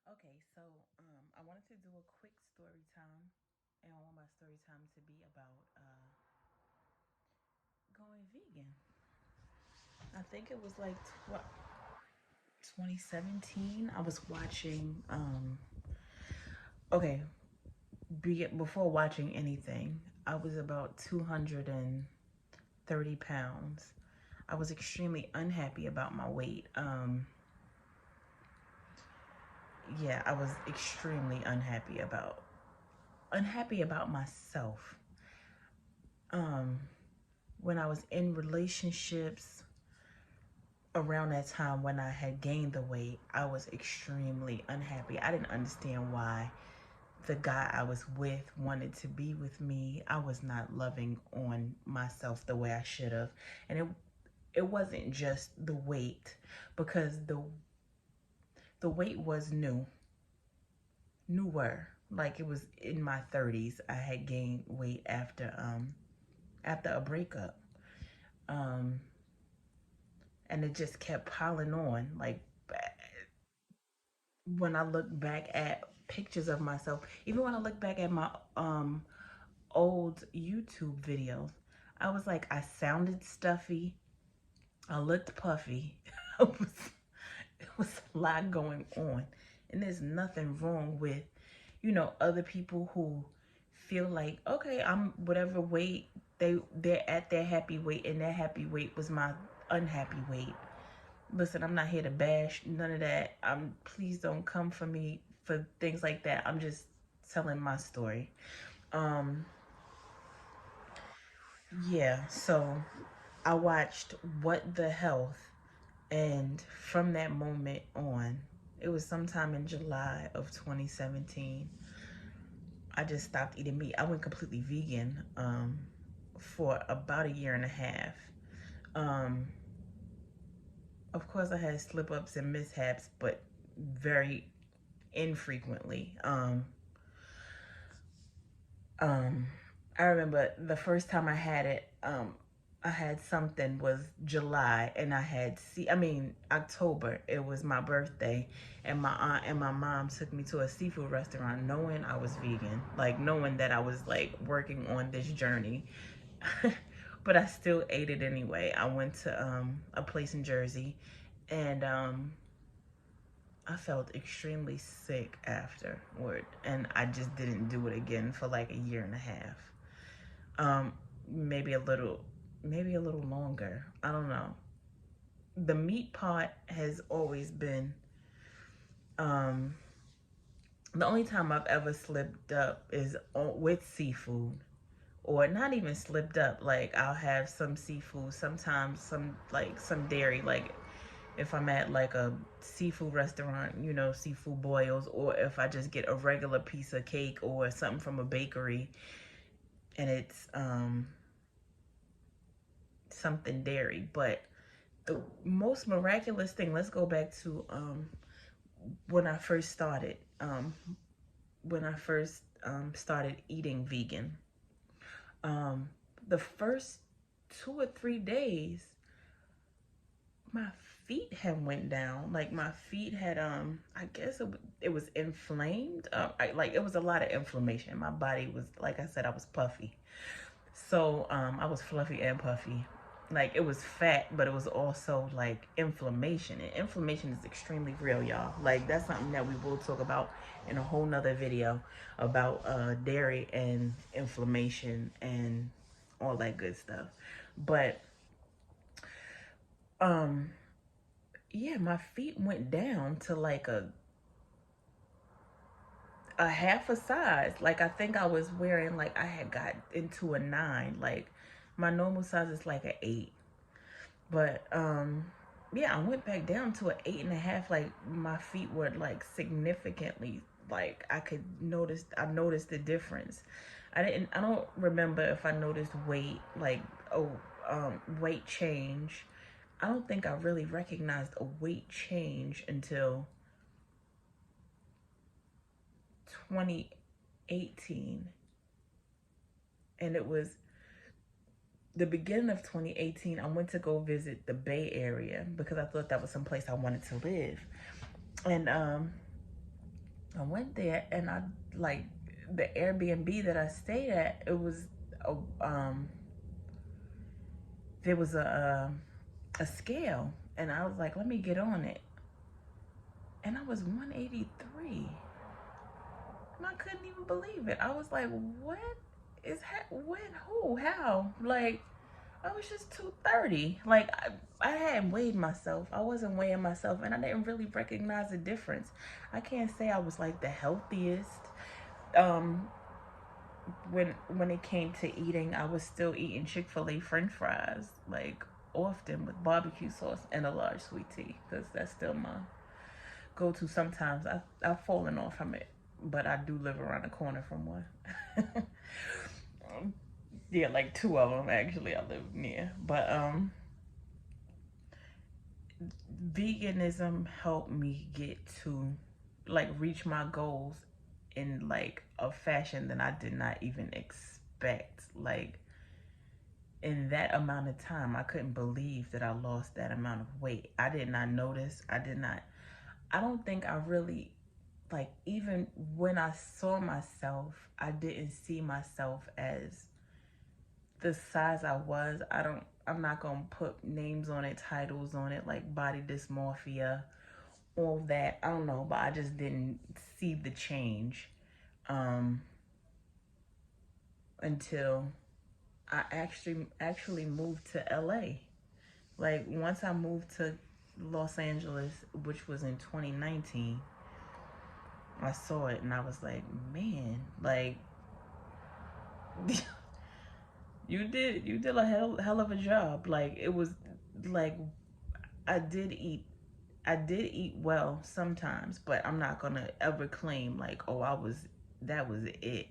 Okay, so I wanted to do a quick story time, and I want my story time to be about going vegan. I think it was like 2017. I was watching. Okay, before watching anything, I was about 230 pounds. I was extremely unhappy about my weight. Yeah, I was extremely unhappy about myself. Um, when I was in relationships around that time when I had gained the weight, I was extremely unhappy. I didn't understand why the guy I was with wanted to be with me. I was not loving on myself the way I should have. And it wasn't just the weight, because the weight was newer. Like, it was in my 30s. I had gained weight after a breakup. Um and it just kept piling on. Like, when I look back at pictures of myself, even when I look back at my old YouTube videos, I was like, I sounded stuffy, I looked puffy. it was it was a lot going on. And there's nothing wrong with, other people who feel like, okay, I'm whatever weight they're at their happy weight, and their happy weight was my unhappy weight. Listen, I'm not here to bash none of that. Please don't come for me for things like that. I'm just telling my story. Um, yeah, so I watched What the Health, and from that moment on, it was sometime in July of 2017, I just stopped eating meat. I went completely vegan for about a year and a half. Um, of course, I had slip ups and mishaps, but very infrequently. Um, I remember the first time I had it. I had something was July, and October. It was my birthday, and my aunt and my mom took me to a seafood restaurant, knowing I was vegan, like knowing that I was like working on this journey. But I still ate it anyway. I went to a place in Jersey, and I felt extremely sick afterward, and I just didn't do it again for like a year and a half. Um, maybe a little, maybe a little longer. I don't know. The meat part has always been um, the only time I've ever slipped up is with seafood, or not even slipped up. Like, I'll have some seafood, sometimes some dairy, like if I'm at like a seafood restaurant, seafood boils, or if I just get a regular piece of cake or something from a bakery, and it's something dairy. But the most miraculous thing, let's go back to when I first started. Started eating vegan. Um, the first 2 or 3 days, my feet had went down. Like, my feet had I guess it was inflamed. It was a lot of inflammation. My body was, like I said, I was puffy. So I was fluffy and puffy. Like, it was fat, but it was also like inflammation. And inflammation is extremely real, y'all. Like, that's something that we will talk about in a whole nother video about dairy and inflammation and all that good stuff. But um yeah, my feet went down to like a half a size. Like, I think I was wearing, like, I had got into a 9. Like, my normal size is like an 8. But yeah, I went back down to an 8.5. Like, my feet were like significantly, like, I noticed the difference. I don't remember if I noticed weight, like, oh weight change. I don't think I really recognized a weight change until 2018. And it was the beginning of 2018. I went to go visit the Bay Area because I thought that was some place I wanted to live. And I went there and I like the Airbnb that I stayed at. It was a, there was a scale, and I was like, let me get on it, and I was 183, and I couldn't even believe it. I was like, what is when, who, how? Like, I was just 230. Like, I hadn't weighed myself. I wasn't weighing myself, and I didn't really recognize the difference. I can't say I was like the healthiest. Um, when it came to eating, I was still eating Chick-fil-A French fries, like often with barbecue sauce and a large sweet tea, because that's still my go-to. Sometimes I've fallen off from it, but I do live around the corner from one. Yeah, like two of them actually I live near. But veganism helped me get to like reach my goals in like a fashion that I did not even expect. Like in that amount of time, I couldn't believe that I lost that amount of weight. I did not notice. I don't think I really, like, even when I saw myself, I didn't see myself as the size I was. I'm not gonna put names on it, titles on it, like body dysmorphia, all that. I don't know, but I just didn't see the change um, until I actually moved to LA. Like once I moved to Los Angeles, which was in 2019, I saw it and I was like, man, like you did a hell of a job. Like it was like I did eat I did eat well sometimes, but I'm not gonna ever claim like, oh, that was it.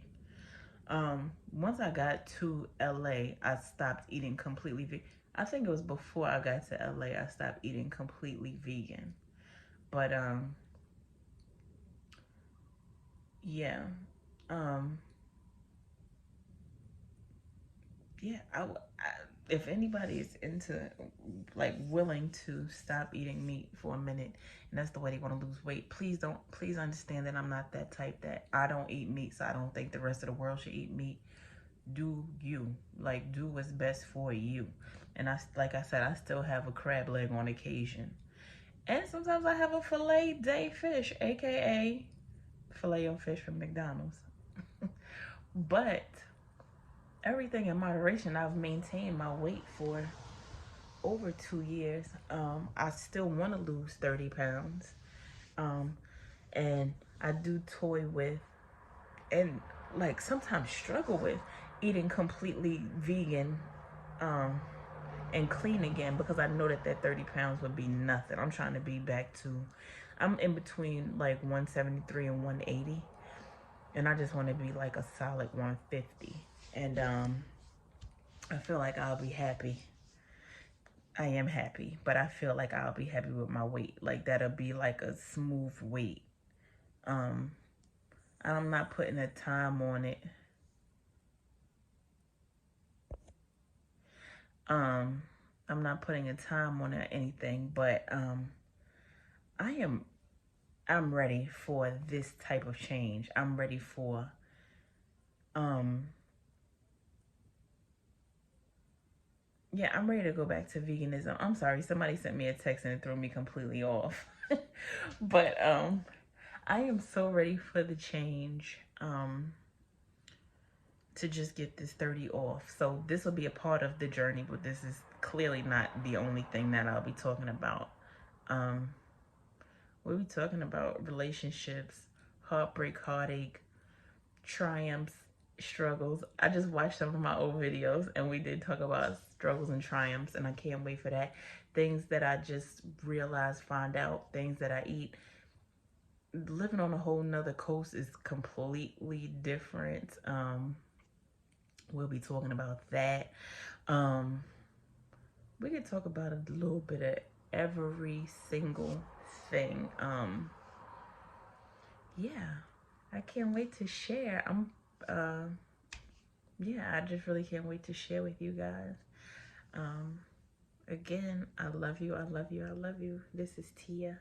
Once I got to LA, I stopped eating completely vegan. I think it was before I got to LA, I stopped eating completely vegan. But yeah, um, yeah. If anybody is into like willing to stop eating meat for a minute, and that's the way they want to lose weight, please understand that I'm not that type. That I don't eat meat, so I don't think the rest of the world should eat meat. Do you, like, do what's best for you. And like I said, I still have a crab leg on occasion, and sometimes I have a filet day fish, aka filet o fish from McDonald's. But everything in moderation. I've maintained my weight for over 2 years. I still want to lose 30 pounds. Um, and I do toy with, and like sometimes struggle with, eating completely vegan um, and clean again, because I know that 30 pounds would be nothing. I'm trying to be back to, I'm in between like 173 and 180. And I just want to be like a solid 150. And I feel like I'll be happy. I am happy, but I feel like I'll be happy with my weight. Like that'll be like a smooth weight. Um, I'm not putting a time on it. Um, I'm not putting a time on it or anything, but I am I'm ready for this type of change. I'm ready for um yeah, I'm ready to go back to veganism. I'm sorry, somebody sent me a text and it threw me completely off. But I am so ready for the change. To just get this 30 off. So this will be a part of the journey, but this is clearly not the only thing that I'll be talking about. We'll be talking about relationships, heartbreak, heartache, triumphs, struggles. I just watched some of my old videos and we did talk about struggles and triumphs, and I can't wait for that. Things that I just realized, find out, things that I eat. Living on a whole nother coast is completely different. We'll be talking about that. We could talk about a little bit of every single thing. Yeah, I can't wait to share. Yeah, I just really can't wait to share with you guys. Again, I love you. I love you. I love you. This is Tia.